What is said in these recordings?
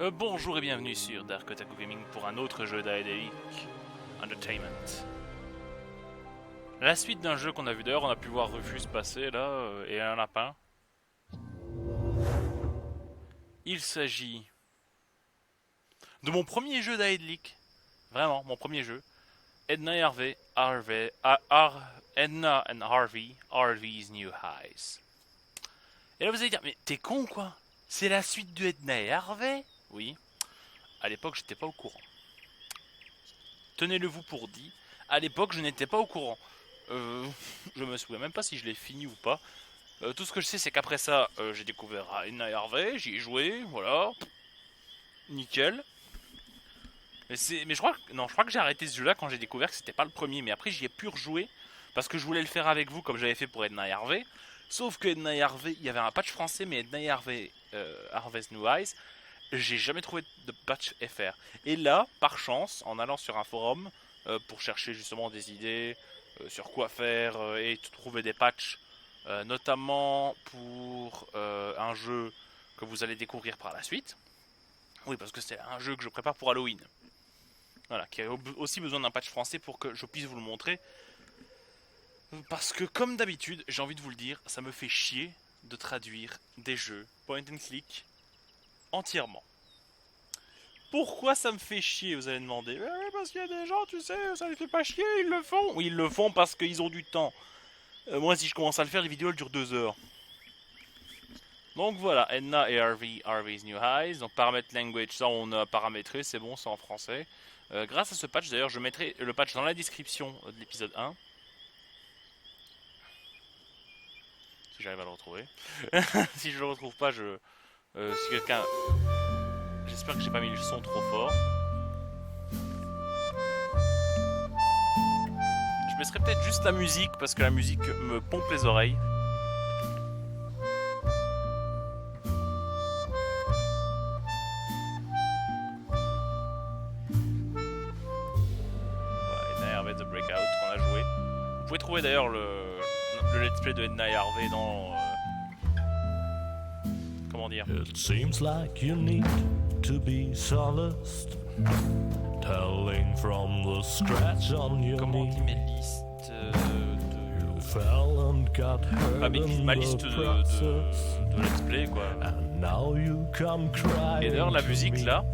Bonjour et bienvenue sur DarkOtaku Gaming pour un autre jeu d'Aedelic Entertainment. La suite d'un jeu qu'on a vu d'ailleurs, on a pu voir Rufus passer là, et un lapin. Il s'agit de mon premier jeu d'Aedelic. Vraiment, mon premier jeu. Edna et Edna and Harvey, Harvey's New Highs. Et là vous allez dire, mais t'es con quoi? C'est la suite de Edna et Harvey? Oui. À l'époque, j'étais pas au courant. Tenez-le vous pour dit. À l'époque, je n'étais pas au courant. Je me souviens même pas si je l'ai fini ou pas. Tout ce que je sais, c'est qu'après ça, j'ai découvert Edna et Harvey, j'y ai joué, voilà. Nickel. Mais je crois que j'ai arrêté ce jeu-là quand j'ai découvert que c'était pas le premier. Mais après, j'y ai pu rejouer parce que je voulais le faire avec vous comme j'avais fait pour Edna et Harvey. Sauf que Edna et Harvey, il y avait un patch français, mais Edna et Harvey, Harvey's New Eyes, j'ai jamais trouvé de patch FR. Et là, par chance, en allant sur un forum pour chercher justement des idées sur quoi faire et trouver des patchs, notamment pour un jeu que vous allez découvrir par la suite. Oui, parce que c'est un jeu que je prépare pour Halloween. Voilà, qui a aussi besoin d'un patch français pour que je puisse vous le montrer. Parce que, comme d'habitude, j'ai envie de vous le dire, ça me fait chier de traduire des jeux point and click entièrement. Pourquoi ça me fait chier, vous allez demander? Parce qu'il y a des gens, tu sais, ça les fait pas chier, ils le font. Oui, ils le font parce qu'ils ont du temps. Moi, si je commence à le faire, les vidéos elles durent 2 heures. Donc voilà, Edna et Harvey, Harvey's New Highs. Donc paramètre language, ça on a paramétré, c'est bon, c'est en français. Grâce à ce patch, d'ailleurs, je mettrai le patch dans la description de l'épisode 1. Si j'arrive à le retrouver. Si je le retrouve pas, si quelqu'un... J'espère que j'ai pas mis le son trop fort. Je mettrai peut-être juste la musique parce que la musique me pompe les oreilles. Voilà, Edna et Harvey The Breakout qu'on a joué. Vous pouvez trouver d'ailleurs le let's play de Edna et Harvey dans... comment dire? It seems like you need to be solaced, telling from the scratch on your Comment on knee. dit mes listes You fell and got hurt ma in liste the de process, let's play quoi. and now you come crying. Et d'ailleurs la to musique me. là,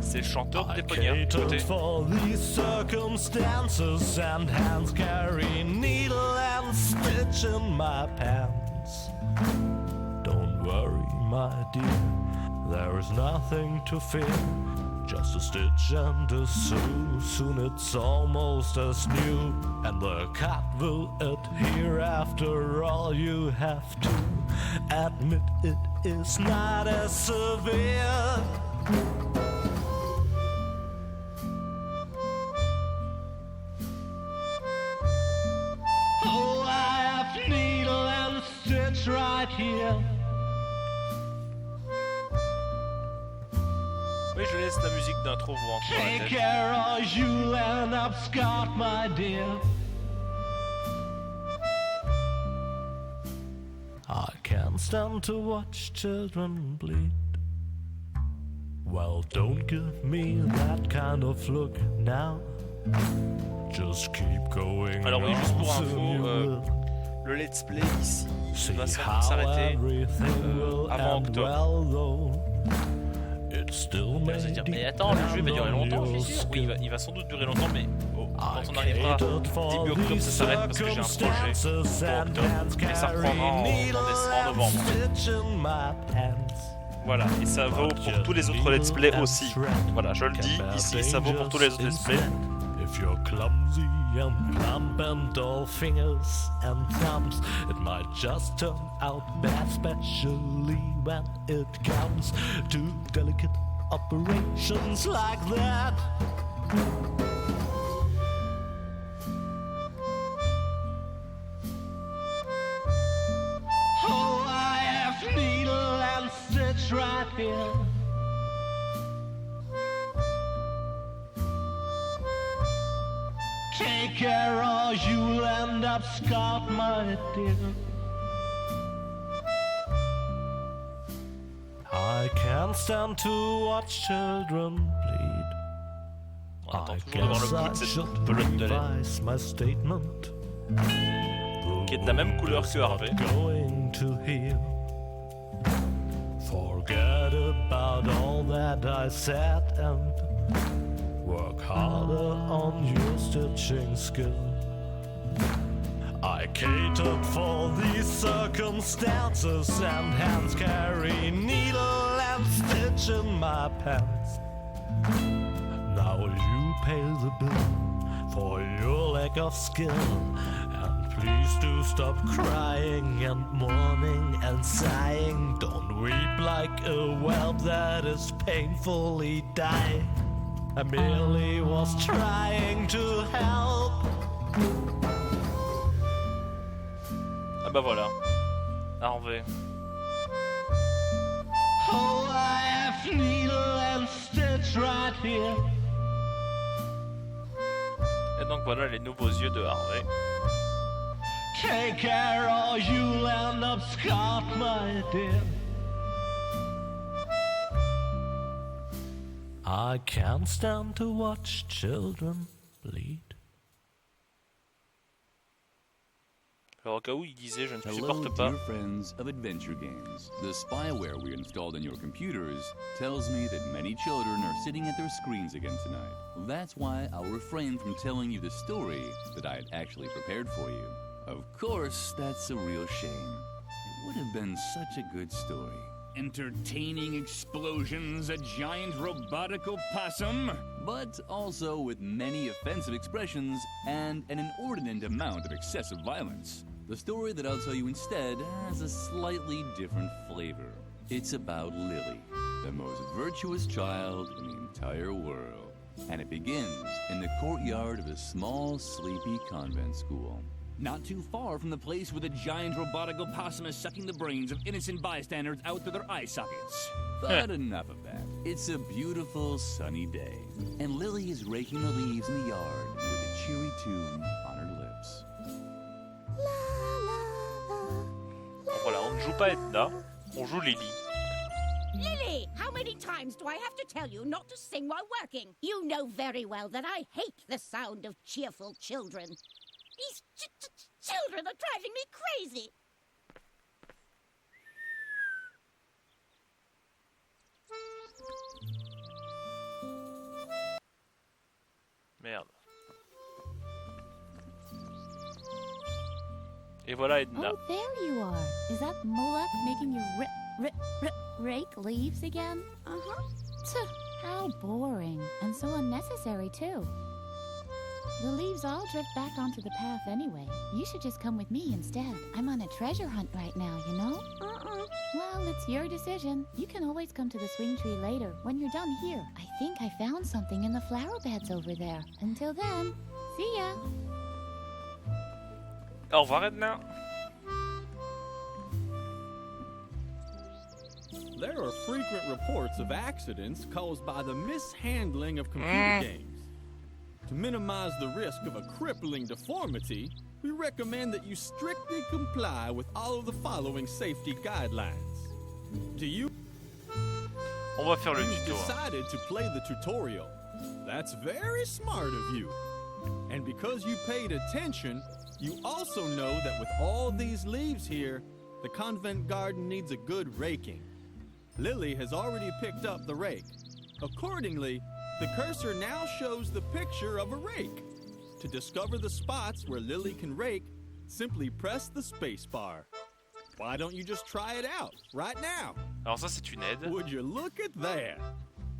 c'est le chanteur I des poignards. Écoutez. catered for these circumstances, and hands carry needle and stitch in my pants. Don't worry, my dear, there is nothing to fear. Just a stitch and a sew, soon it's almost as new. And the cat will adhere after all. You have to admit it is not as severe. Oh, I have needle and stitch right here. Oui, je laisse la musique d'intro vous rentrer dans la Take tête. care or you'll end up scarred, my dear. I can't stand to watch children bleed. Well, don't give me that kind of look now. Just keep going. Alors oui, on, juste pour soon info, you will le let's play ici see va how s'arrêter everything will avant end octobre. well, though. It still Vous may allez dire, mais depend attends, le jeu va durer longtemps, on je your suis sûr. Oui, skill. il va sans doute durer longtemps, mais quand on I arrivera catered for début octobre, ça these s'arrête parce que j'ai un projet circumstances, pour and octobre, hands et ça carry reprendra needle en and novembre. stitch in my pants. Voilà, et ça vaut pour tous les autres let's play aussi. Voilà, je le dis ici, ça vaut pour tous les autres let's play. If you're clumsy and plump and all fingers and thumbs, it might just turn out bad, especially when it comes to delicate operations like that. Oh, I have needle and stitch right here. Take care or you'll end up scarred, my dear. I I can't stand to watch children bleed. On attend I toujours devant guess le bout I de cette should pelote de laine, revise my statement. qui est de la même couleur que Harvey. Going to heal. Forget about all that I said and work harder on your stitching skill. I catered for these circumstances and hands carry needle and stitch in my pants. Now you pay the bill for your lack of skill. And please do stop crying and mourning and sighing. Don't weep like a whelp that is painfully dying. I merely was trying to help. Ah bah voilà, Harvey. Oh, I have needle and stitch right here. Et donc voilà les nouveaux yeux de Harvey. Take care or you'll end up scarred, my dear. I can't stand to watch children bleed. Alors au cas où il disait je ne Hello, supporte pas. dear friends of adventure games. The spyware we installed on your computers tells me that many children are sitting at their screens again tonight. That's why I'll refrain from telling you the story that I had actually prepared for you. Of course, that's a real shame. It would have been such a good story. Entertaining explosions, a giant robotic opossum, but also with many offensive expressions and an inordinate amount of excessive violence. The story that I'll tell you instead has a slightly different flavor. It's about Lilli, the most virtuous child in the entire world. And it begins in the courtyard of a small, sleepy convent school. Not too far from the place where the giant robotic opossum is sucking the brains of innocent bystanders out through their eye sockets. But enough of that. It's a beautiful, sunny day, and Lilli is raking the leaves in the yard with a cheery tune on her lips. Donc voilà, on ne joue pas Edna, on joue Lilli. Lilli, how many times do I have to tell you not to sing while working? You know very well that I hate the sound of cheerful children. These children are driving me crazy. Merde. Et voilà Edna. Oh, there you are. Is that Moloch making you rake leaves again? Uh-huh. Tuh, how boring. And so unnecessary, too. The leaves all drift back onto the path anyway. You should just come with me instead. I'm on a treasure hunt right now, you know? Well, it's your decision. You can always come to the swing tree later, when you're done here. I think I found something in the flower beds over there. Until then, see ya! Au revoir Edna. There are frequent reports of accidents caused by the mishandling of computer games. To minimize the risk of a crippling deformity, we recommend that you strictly comply with all of the following safety guidelines. Do you On va faire le You've tuto. decided to play the tutorial? That's very smart of you. And because you paid attention, you also know that with all these leaves here, the convent garden needs a good raking. Lilli has already picked up the rake. Accordingly, the cursor now shows the picture of a rake. To discover the spots where Lilli can rake, simply press the space bar. Why don't you just try it out right now? Alors ça c'est une aide. Would you look at that?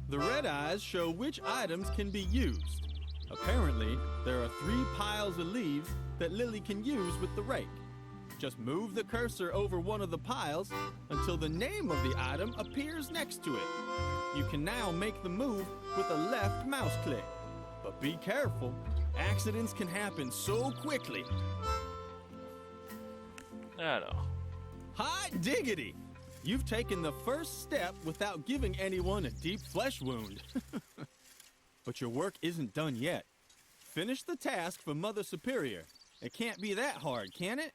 The red eyes show which items can be used. Apparently, there are 3 piles of leaves that Lilli can use with the rake. Just move the cursor over one of the piles until the name of the item appears next to it. You can now make the move with a left mouse click. But be careful, accidents can happen so quickly. Alors. Hot diggity! You've taken the first step without giving anyone a deep flesh wound. But your work isn't done yet. Finish the task for Mother Superior. It can't be that hard, can it?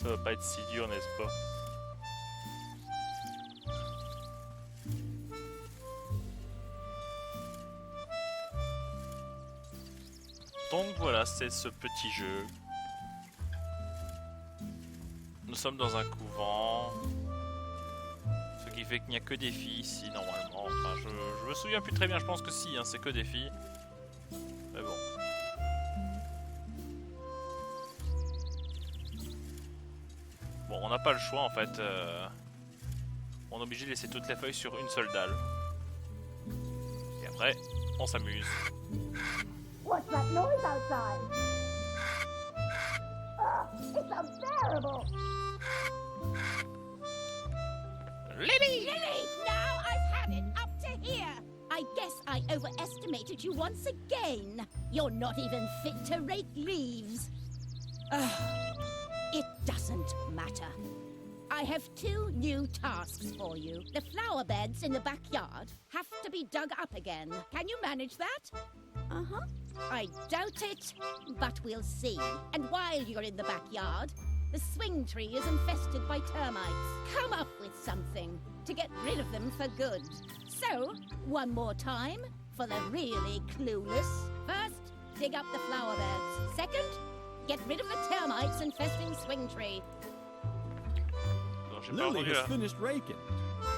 Ça va pas être si dur, n'est-ce pas? Donc voilà, c'est ce petit jeu. Nous sommes dans un couvent. Ce qui fait qu'il n'y a que des filles ici, normalement. Enfin, je me souviens plus très bien, je pense que si, hein, c'est que des filles. Mais bon. Bon, on n'a pas le choix en fait. On est obligé de laisser toutes les feuilles sur une seule dalle. Et après, on s'amuse. What's that noise outside? It's unbearable! Lilli! Lilli, now I've had it up to here! I guess I overestimated you once again. You're not even fit to rake leaves. It doesn't matter. I have 2 new tasks for you. The flower beds in the backyard have to be dug up again. Can you manage that? Uh-huh. I doubt it, but we'll see. And while you're in the backyard, the swing tree is infested by termites. Come up with something to get rid of them for good. So, one more time, for the really clueless. First, dig up the flower beds. Second, get rid of the termites infesting swing tree. Lilli has finished raking.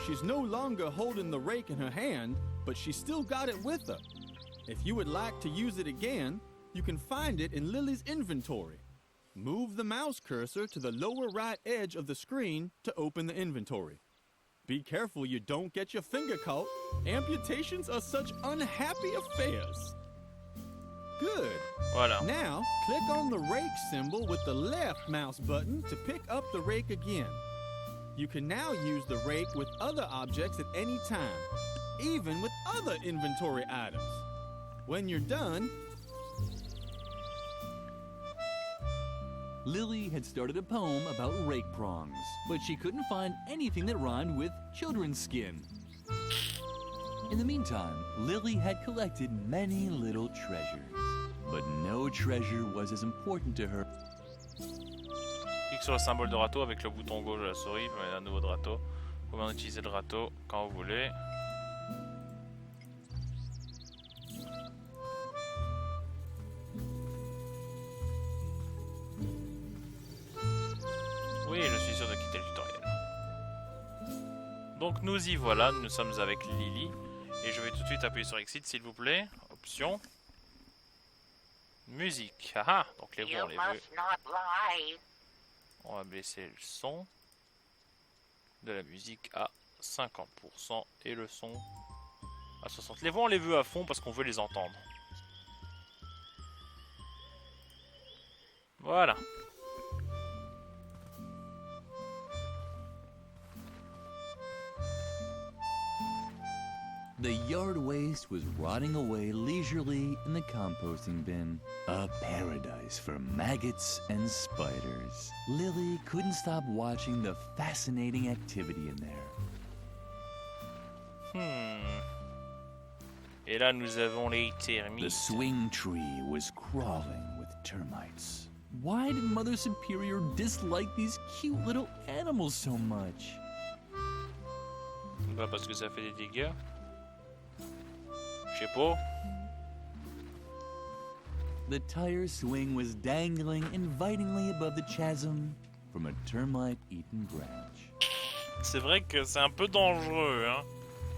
She's no longer holding the rake in her hand, but she's still got it with her. If you would like to use it again, you can find it in Lilli's inventory. Move the mouse cursor to the lower right edge of the screen to open the inventory. Be careful you don't get your finger caught. Amputations are such unhappy affairs. Good. Voilà. Now, click on the rake symbol with the left mouse button to pick up the rake again. You can now use the rake with other objects at any time, even with other inventory items. When you're done... Lilli had started a poem about rake prongs, but she couldn't find anything that rhymed with children's skin. In the meantime, Lilli had collected many little treasures, but no treasure was as important to her. Clique sur le symbole de râteau avec le bouton gauche de la souris, vous mettez un nouveau de râteau. Vous pouvez utiliser le râteau quand vous voulez. Oui, je suis sûr de quitter le tutoriel. Donc nous y voilà, nous sommes avec Lilli. Et je vais tout de suite appuyer sur Exit s'il vous plaît. Option. Musique. Ah, donc les voix on les veut. On va baisser le son de la musique à 50% et le son à 60%. Les voix on les veut à fond parce qu'on veut les entendre. Voilà. The yard waste was rotting away leisurely in the composting bin. A paradise for maggots and spiders. Lilli couldn't stop watching the fascinating activity in there. Et là nous avons les termites. The swing tree was crawling with termites. Why did Mother Superior dislike these cute little animals so much? Bah parce que ça fait des dégâts. Je sais pas. The tire swing was dangling invitingly above the chasm from a termite-eaten branch. C'est vrai que c'est un peu dangereux, hein.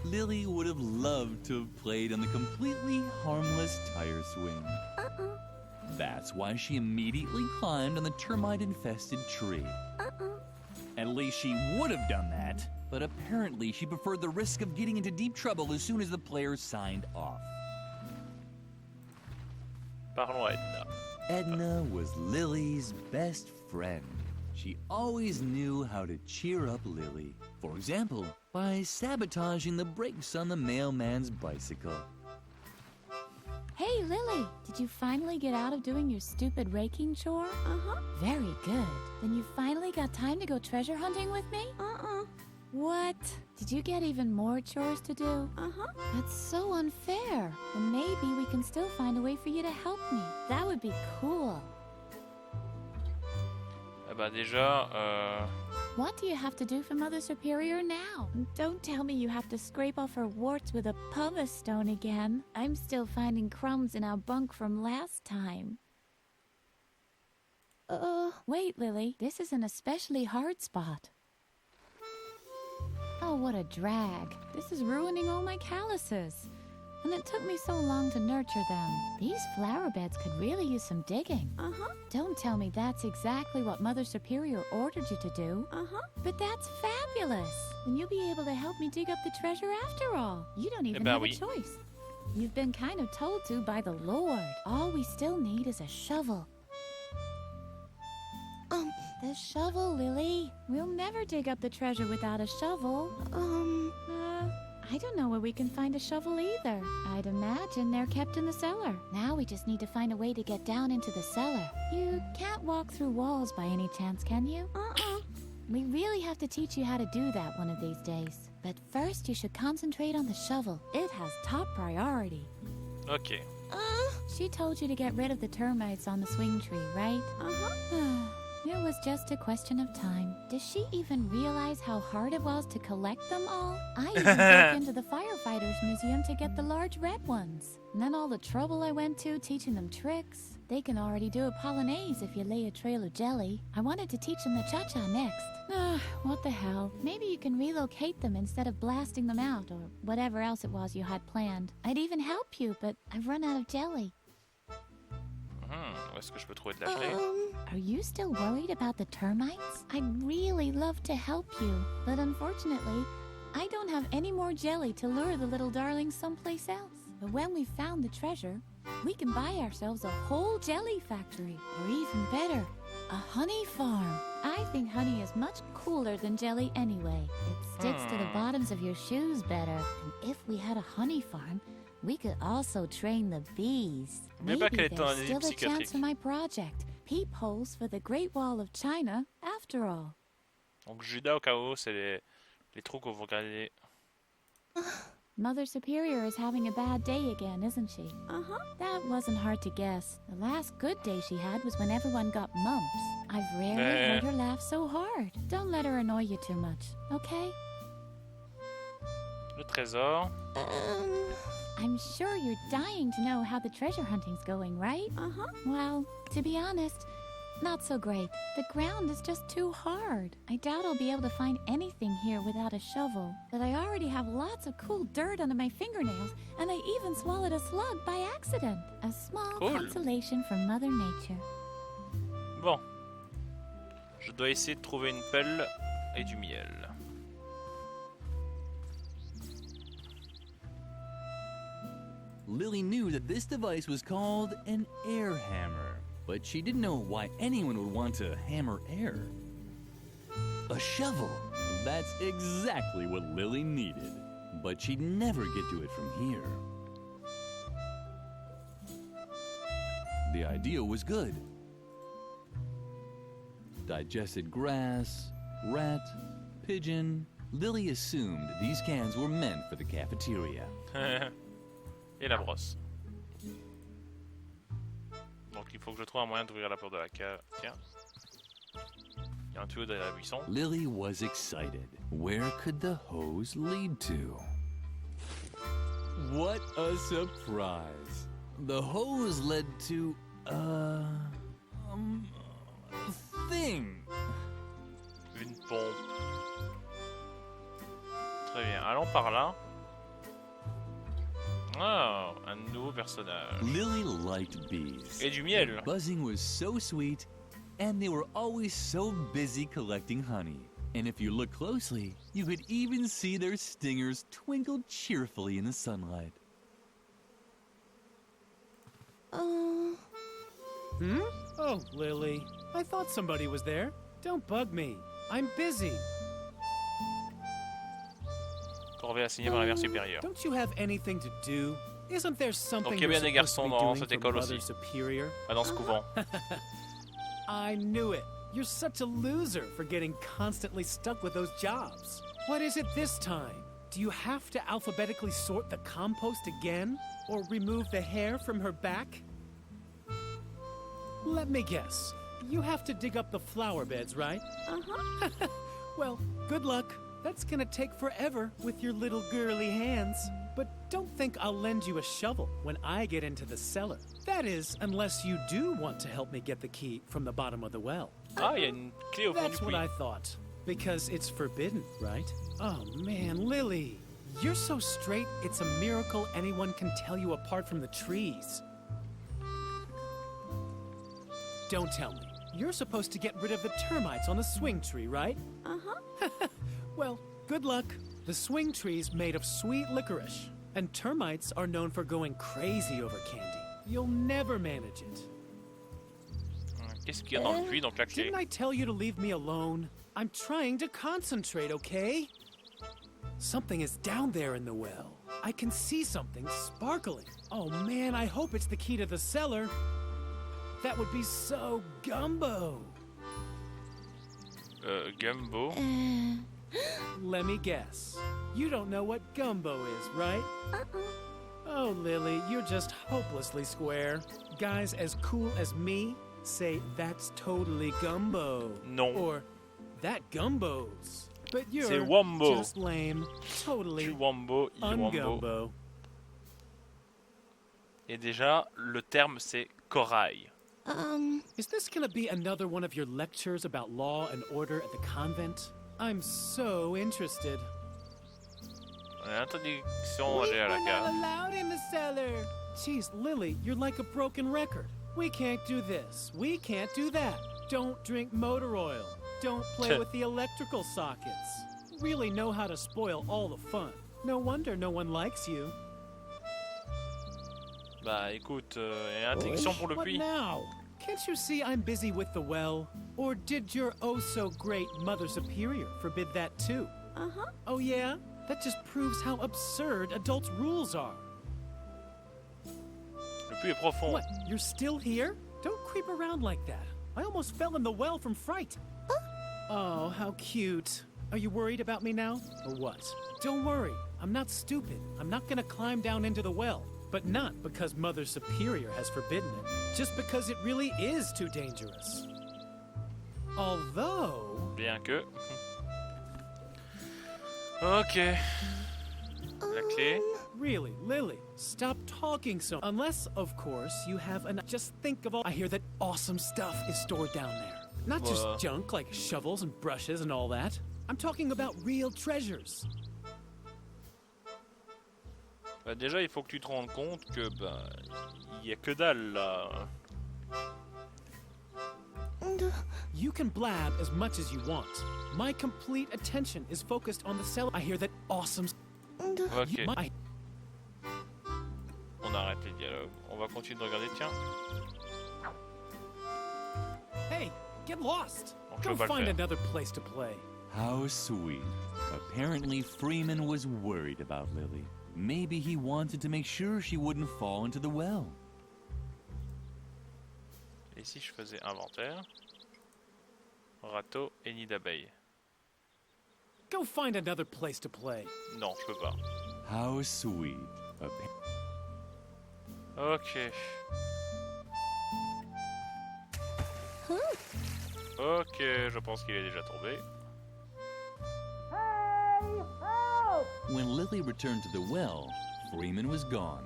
Lilli would have loved to have played on the completely harmless tire swing. That's why she immediately climbed on the termite-infested tree. At least she would have done that, but apparently she preferred the risk of getting into deep trouble as soon as the players signed off. Parlons à Edna. Edna was Lilli's best friend. She always knew how to cheer up Lilli. For example, by sabotaging the brakes on the mailman's bicycle. Hey, Lilli, did you finally get out of doing your stupid raking chore? Uh-huh. Very good. Then you finally got time to go treasure hunting with me? Uh-uh. What? Did you get even more chores to do? Uh-huh. That's so unfair. And maybe we can still find a way for you to help me. That would be cool. Ah bah déjà... What do you have to do for Mother Superior now? Don't tell me you have to scrape off her warts with a pumice stone again. I'm still finding crumbs in our bunk from last time. Wait, Lilli. This is an especially hard spot. Oh, what a drag. This is ruining all my calluses. And it took me so long to nurture them. These flower beds could really use some digging. Don't tell me that's exactly what Mother Superior ordered you to do. But that's fabulous. Then you'll be able to help me dig up the treasure after all. You don't even have a choice. You've been kind of told to by the Lord. All we still need is a shovel. The shovel, Lilli. We'll never dig up the treasure without a shovel. I don't know where we can find a shovel either. I'd imagine they're kept in the cellar. Now we just need to find a way to get down into the cellar. You can't walk through walls by any chance, can you? We really have to teach you how to do that one of these days. But first you should concentrate on the shovel. It has top priority. Ok. She told you to get rid of the termites on the swing tree, right? It was just a question of time. Does she even realize how hard it was to collect them all? I even broke into the firefighters museum to get the large red ones. And then all the trouble I went to teaching them tricks. They can already do a polonaise if you lay a trail of jelly. I wanted to teach them the cha-cha next. What the hell? Maybe you can relocate them instead of blasting them out or whatever else it was you had planned. I'd even help you, but I've run out of jelly. Où est-ce que je peux trouver de la gelée? Are you still worried about the termites? I'd really love to help you, but unfortunately, I don't have any more jelly to lure the little darlings someplace else. But when we've found the treasure, we can buy ourselves a whole jelly factory, or even better, a honey farm. I think honey is much cooler than jelly anyway. It sticks to the bottoms of your shoes better. And if we had a honey farm, we could also train the bees. Maybe there's still a chance for my project. Peepholes for the Great Wall of China, after all. Donc Judas au chaos, c'est les trous qu'on va regarder. Mother Superior is having a bad day again, isn't she? That wasn't hard to guess. The last good day she had was when everyone got mumps. I've rarely heard her laugh so hard. Don't let her annoy you too much, okay? Le trésor. I'm sure you're dying to know how the treasure hunting's going, right? Well, to be honest, not so great. The ground is just too hard. I doubt I'll be able to find anything here without a shovel. But I already have lots of cool dirt under my fingernails, and I even swallowed a slug by accident. A small consolation from Mother Nature. Bon. Je dois essayer de trouver une pelle et du miel. Lilli knew that this device was called an air hammer, but she didn't know why anyone would want to hammer air. A shovel! That's exactly what Lilli needed, but she'd never get to it from here. The idea was good. Digested grass, rat, pigeon. Lilli assumed these cans were meant for the cafeteria. Et la brosse. Donc il faut que je trouve un moyen d'ouvrir la porte de la cave. Tiens. Il y a un tuyau derrière la buisson. Lilli was excited. Where could the hose lead to? What a surprise! The hose led to a thing. Une pompe. Très bien. Allons par là. Oh, un nouveau personnage. Lilli liked bees. Et du miel. Their buzzing was so sweet, and they were always so busy collecting honey. And if you look closely, you could even see their stingers twinkle cheerfully in the sunlight. Oh, Lilli. I thought somebody was there. Don't bug me. I'm busy. Corvée assignée par la mère supérieure. Don't you have anything to do? Isn't there something Donc il y a you're bien des supposed to garçons be dans doing cette for école Mother aussi. Superior? Pas dans ce couvent. I knew it. You're such a loser for getting constantly stuck with those jobs. What is it this time? Do you have to alphabetically sort the compost again? Or remove the hair from her back? Let me guess. You have to dig up the flower beds, right? Uh-huh. Well, good luck. That's gonna take forever with your little girly hands. But don't think I'll lend you a shovel when I get into the cellar. That is, unless you do want to help me get the key from the bottom of the well. Ah, il y a une clé au fond du That's what puits. I thought. Because it's forbidden, right? Oh man, Lilli. You're so straight, it's a miracle anyone can tell you apart from the trees. Don't tell me. You're supposed to get rid of the termites on the swing tree, right? Uh-huh. Well, good luck. The swing tree's made of sweet licorice, and termites are known for going crazy over candy. You'll never manage it. Qu'est-ce qu'il y a dans le puits, donc la clé? Didn't I tell you to leave me alone? I'm trying to concentrate, okay? Something is down there in the well. I can see something sparkling. Oh man, I hope it's the key to the cellar. That would be so gumbo. Gumbo. Let me guess. You don't know what gumbo is, right? Oh, Lilli, you're just hopelessly square. Guys as cool as me say that's totally gumbo. Non. Or that gumbos. But C'est you're wombo. just lame. Totally Tu wombo, il wombo. ungumbo. Et déjà, le terme c'est corail. Is this gonna be another one of your lectures about law and order at the convent? I'm so interested. On a l'interdiction d'aller à la cave. allowed in the cellar. Jeez, Lilli, you're like a broken record. We can't do this. We can't do that. Don't drink motor oil. Don't play with the electrical sockets. Really know how to spoil all the fun. No wonder no one likes you. Bah écoute, il y a une interdiction pour le What puits. now? Can't you see I'm busy with the well? Or did your oh-so-great Mother Superior forbid that too? Uh-huh. Oh yeah? That just proves how absurd adults' rules are. Le puits est profond. What? You're still here? Don't creep around like that. I almost fell in the well from fright. Oh, how cute. Are you worried about me now? Or what? Don't worry. I'm not stupid. I'm not gonna climb down into the well. But not because Mother Superior has forbidden it. Just because it really is too dangerous. Although... Bien que... Ok. La clé. Really, Lilli, stop talking so... Unless, of course, you have an... Just think of all... I hear that awesome stuff is stored down there. Not just junk like shovels and brushes and all that. I'm talking about real treasures. Bah déjà, il faut que tu te rendes compte que bah il y a que dalle là. You can blab as much as you want. My complete attention is focused on the cellar. I hear that awesome... Ok. My... On arrête les dialogues. On va continuer de regarder. Tiens. Hey, get lost. Donc, je Go vais pas le find faire. another place to play. How sweet. Apparently, Freeman was worried about Lilli. Maybe he wanted to make sure she wouldn't fall into the well. Et si je faisais inventaire, râteau et nid d'abeille. Go find another place to play. Non, je peux pas. How sweet. Ok. Ok, je pense qu'il est déjà tombé. When Lilli returned to the well, Freeman was gone.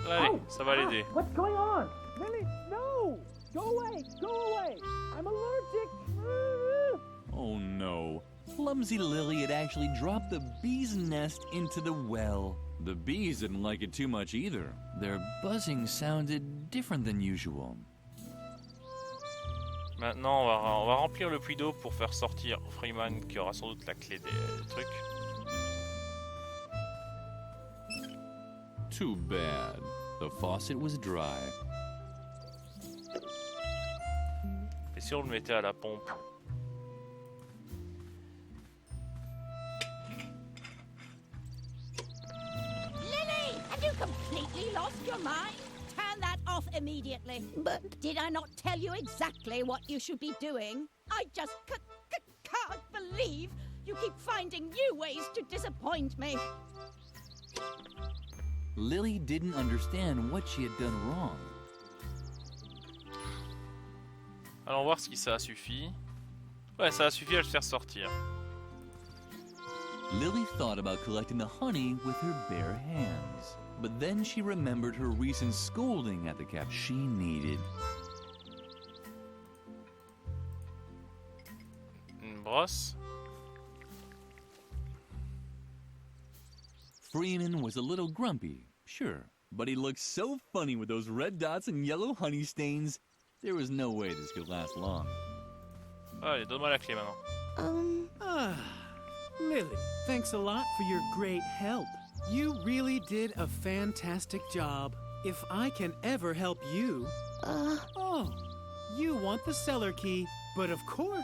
Allez, ça va l'aider. What's going on? Lilli, no! Go away! Go away! I'm allergic! Oh no. Clumsy Lilli had actually dropped the bee's nest into the well. The bees didn't like it too much either. Their buzzing sounded different than usual. Maintenant, on va remplir le puits d'eau pour faire sortir Freeman qui aura sans doute la clé des trucs. Too bad. The faucet was dry. Et si on le mettait à la pompe? Lilli, have you completely lost your mind? Turn that off immediately. But did I not tell you exactly what you should be doing? I just can't believe You keep finding new ways to disappoint me. Lilli didn't understand what she had done wrong. Allons voir si ça a suffi. Ouais, ça a suffi à le faire sortir. Lilli thought about collecting the honey with her bare hands, but then she remembered her recent scolding at the cap. She needed Une brosse. Freeman was a little grumpy, sure, but he looked so funny with those red dots and yellow honey stains. There was no way this could last long. Allez, donne-moi la clé maintenant. Lilli, thanks a lot for your great help. You really did a fantastic job. If I can ever help you... Oh, you want the cellar key, but of course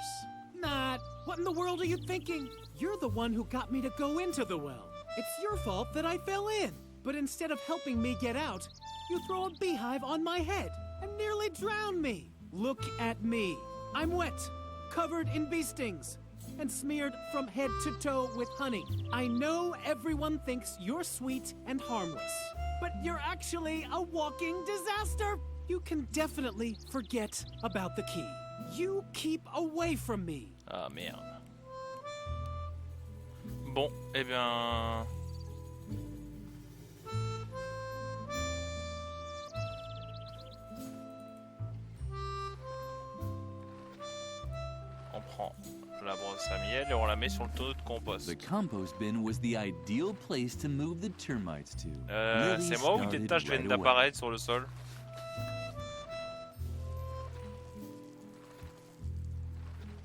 not. What in the world are you thinking? You're the one who got me to go into the well. It's your fault that I fell in. But instead of helping me get out, you throw a beehive on my head and nearly drown me. Look at me. I'm wet, covered in bee stings, and smeared from head to toe with honey. I know everyone thinks you're sweet and harmless, but you're actually a walking disaster. You can definitely forget about the key. You keep away from me. Ah merde. Bon, eh bien... On prend la brosse à miel et on la met sur le tonneau de compost. the compost bin was the ideal place to move the termites to. Lilli C'est moi ou des started taches viennent right away. d'apparaître sur le sol?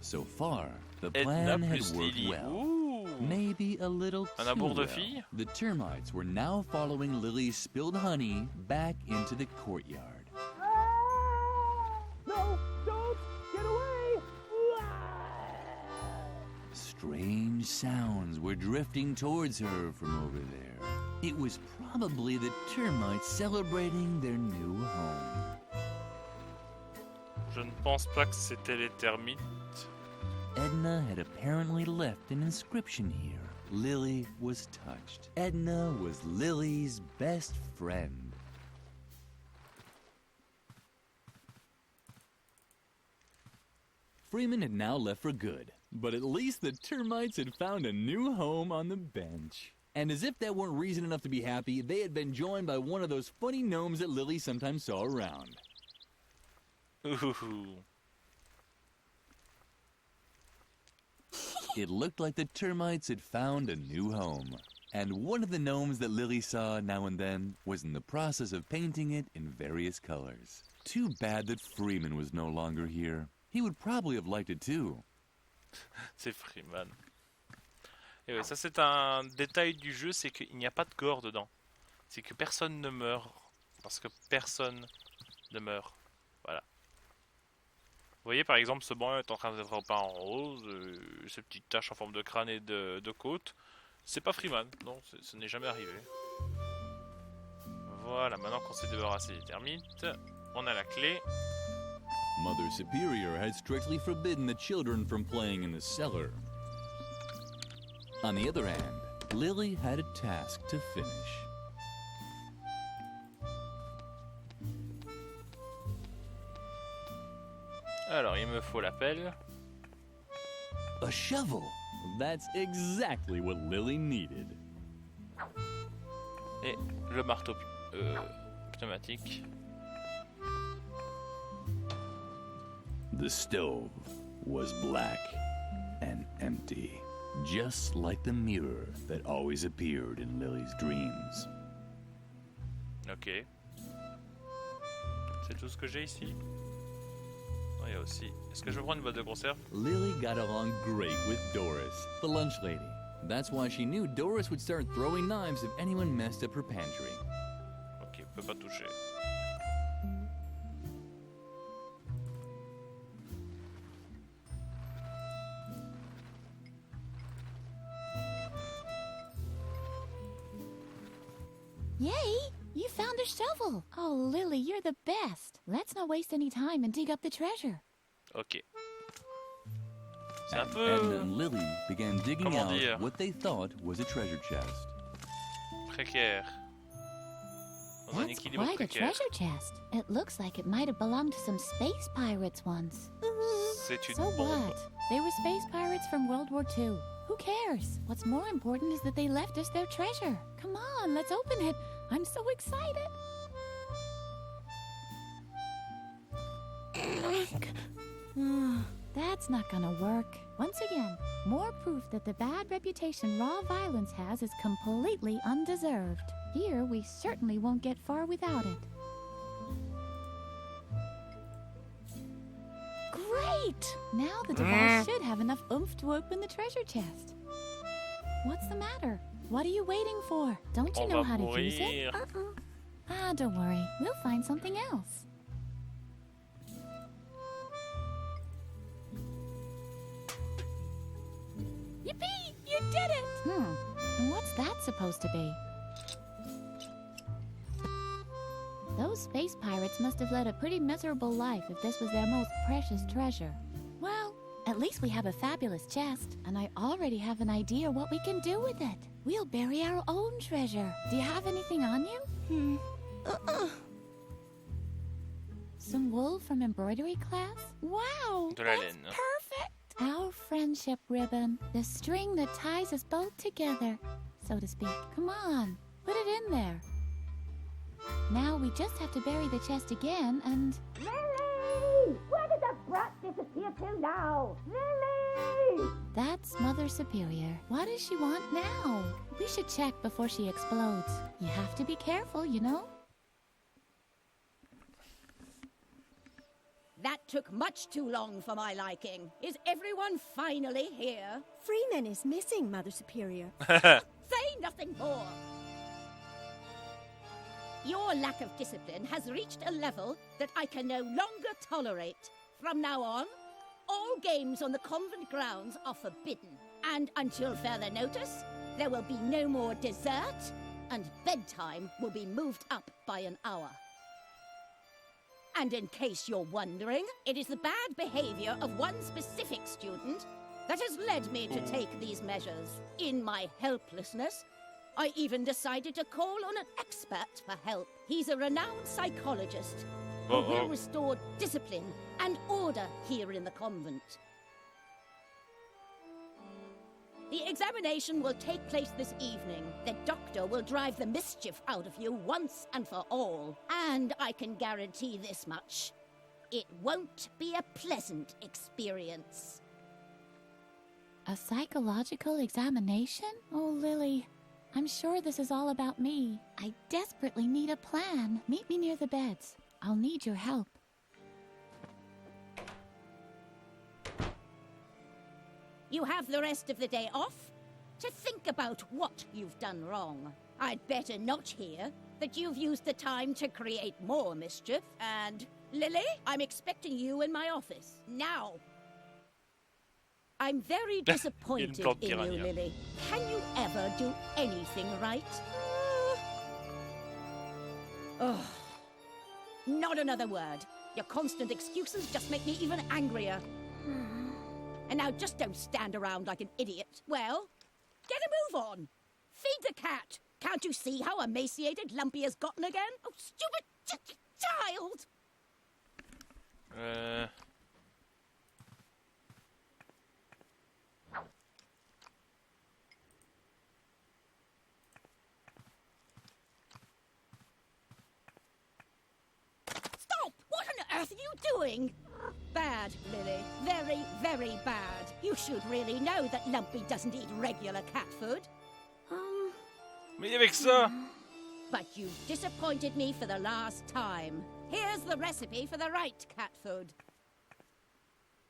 So far, the Edna plan had plus worked Lilli. well. Ouh. Maybe a little Un too amour de well. fille? The termites were now following Lilli's spilled honey back into the courtyard. No, don't get away! Strange sounds were drifting towards her from over there. It was probably the termites celebrating their new home. Je ne pense pas que c'était les termites. Edna had apparently left an inscription here. Lilli was touched. Edna was Lilli's best friend. Freeman had now left for good, but at least the termites had found a new home on the bench. And as if that weren't reason enough to be happy, they had been joined by one of those funny gnomes that Lilli sometimes saw around. Ouh. It looked like the termites had found a new home. And one of the gnomes that Lilli saw now and then was in the process of painting it in various colors. Too bad that Freeman was no longer here. He would probably have liked it too. C'est Freeman. Et ouais, ça c'est un détail du jeu, c'est qu'il n'y a pas de gore dedans. C'est que personne ne meurt. Parce que personne ne meurt. Voilà. Vous voyez par exemple ce banc est en train d'être peint en rose, ces petites taches en forme de crâne et de côte. C'est pas Freeman, non, ce n'est jamais arrivé. Voilà, maintenant qu'on s'est débarrassé des termites, on a la clé. Mother Superior had strictly forbidden the children from playing in the cellar. On the other hand, Lilli had a task to finish. Alors, il me faut la pelle. A shovel! That's exactly what Lilli needed. Et le marteau pneumatique. The stove was black and empty, just like the mirror that always appeared in Lilli's dreams. Ok. C'est tout ce que j'ai ici. Non, il y a aussi... Est-ce que je prends une boîte de conserve? Lilli got along great with Doris, the lunch lady. That's why she knew Doris would start throwing knives if anyone messed up her pantry. Ok, on peut pas toucher. Yay! You found a shovel! Oh, Lilli, you're the best. Let's not waste any time and dig up the treasure. Ok. C'est un And peu... Edna and Lilli began digging Comment out dire? what they thought was a treasure chest. précaire. Dans un That's équilibre quite a précaire. treasure chest. It looks like it might have belonged to some space pirates once. C'est une So bombe. what? They were space pirates from World War II. Who cares? What's more important is that they left us their treasure. Come on, let's open it. I'm so excited. That's not gonna work. Once again, more proof that the bad reputation raw violence has is completely undeserved. Here, we certainly won't get far without it. Great! Now the device should have enough oomph to open the treasure chest. What's the matter? What are you waiting for? Don't you On know va how to use mourir. it? Ah, don't worry. We'll find something else. Yippee! You did it! And what's that supposed to be? Those space pirates must have led a pretty miserable life if this was their most precious treasure. Well, at least we have a fabulous chest, and I already have an idea what we can do with it. We'll bury our own treasure. Do you have anything on you? Some wool from embroidery class? Wow! De la That's laine. perfect! Our friendship ribbon. The string that ties us both together, so to speak. Come on, put it in there. Now we just have to bury the chest again and... Lilli! Where did that brat disappear to now? Lilli! That's Mother Superior. What does she want now? We should check before she explodes. You have to be careful, you know? That took much too long for my liking. Is everyone finally here? Freeman is missing, Mother Superior. Say nothing more. Your lack of discipline has reached a level that I can no longer tolerate. From now on, all games on the convent grounds are forbidden. And until further notice, there will be no more dessert, and bedtime will be moved up by an hour. And in case you're wondering, it is the bad behavior of one specific student that has led me to take these measures. In my helplessness, I even decided to call on an expert for help. He's a renowned psychologist who will restore discipline and order here in the convent. The examination will take place this evening. The doctor will drive the mischief out of you once and for all. And I can guarantee this much. It won't be a pleasant experience. A psychological examination? Oh, Lilli, I'm sure this is all about me. I desperately need a plan. Meet me near the beds. I'll need your help. You have the rest of the day off to think about what you've done wrong. I'd better not hear that you've used the time to create more mischief. And, Lilli, I'm expecting you in my office. Now. I'm very disappointed in you, Lilli. Can you ever do anything right? Oh, not another word. Your constant excuses just make me even angrier. And now just don't stand around like an idiot. Well, get a move on. Feed the cat. Can't you see how emaciated Lumpy has gotten again? Oh, stupid child! Stop! What on earth are you doing? Bad, Lilli. Very, very bad. You should really know that Lumpy doesn't eat regular cat food. Mais avec ça. But you've disappointed me for the last time. Here's the recipe for the right cat food.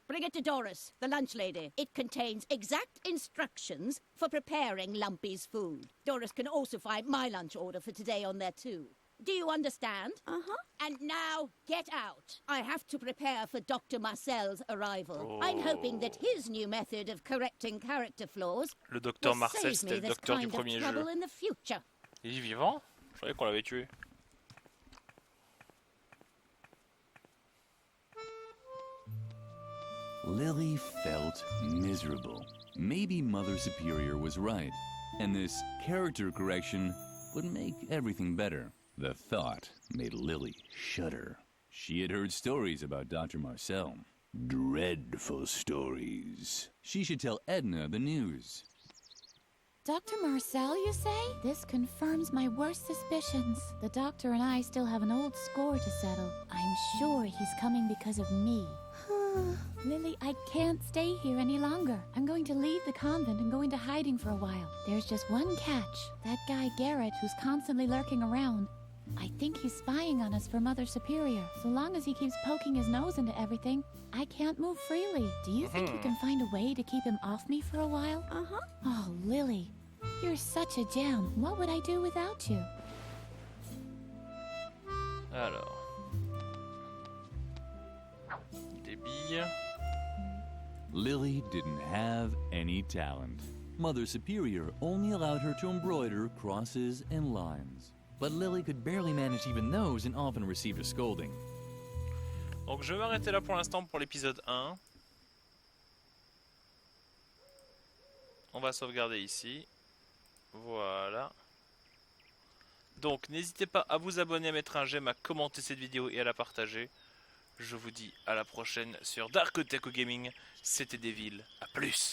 Bring it to Doris, the lunch lady. It contains exact instructions for preparing Lumpy's food. Doris can also find my lunch order for today on there too. Do you understand? Uh-huh. And now, get out. I have to prepare for Dr. Marcel's arrival. I'm hoping that his new method of correcting character flaws Le docteur will Marcel, save c'était me le this docteur du kind of premier trouble jeu. in the future. Il est vivant? Je croyais qu'on l'avait tué. Lillie felt miserable. Maybe Mother Superior was right, and this character correction would make everything better. The thought made Lillie shudder. She had heard stories about Dr. Marcel. Dreadful stories. She should tell Edna the news. Dr. Marcel, you say? This confirms my worst suspicions. The doctor and I still have an old score to settle. I'm sure he's coming because of me. Lillie, I can't stay here any longer. I'm going to leave the convent and go into hiding for a while. There's just one catch. That guy Garrett, who's constantly lurking around. I think he's spying on us for Mother Superior. So long as he keeps poking his nose into everything, I can't move freely. Do you think you can find a way to keep him off me for a while? Uh-huh. Oh, Lillie, you're such a gem. What would I do without you? Alors. Des billes. Lillie didn't have any talent. Mother Superior only allowed her to embroider crosses and lines. But Lillie could barely manage even those and often received a scolding. Donc je vais m'arrêter là pour l'instant pour l'épisode 1. On va sauvegarder ici. Voilà. Donc n'hésitez pas à vous abonner, à mettre un j'aime, à commenter cette vidéo et à la partager. Je vous dis à la prochaine sur DarkOtaku Gaming. C'était Devil. À plus.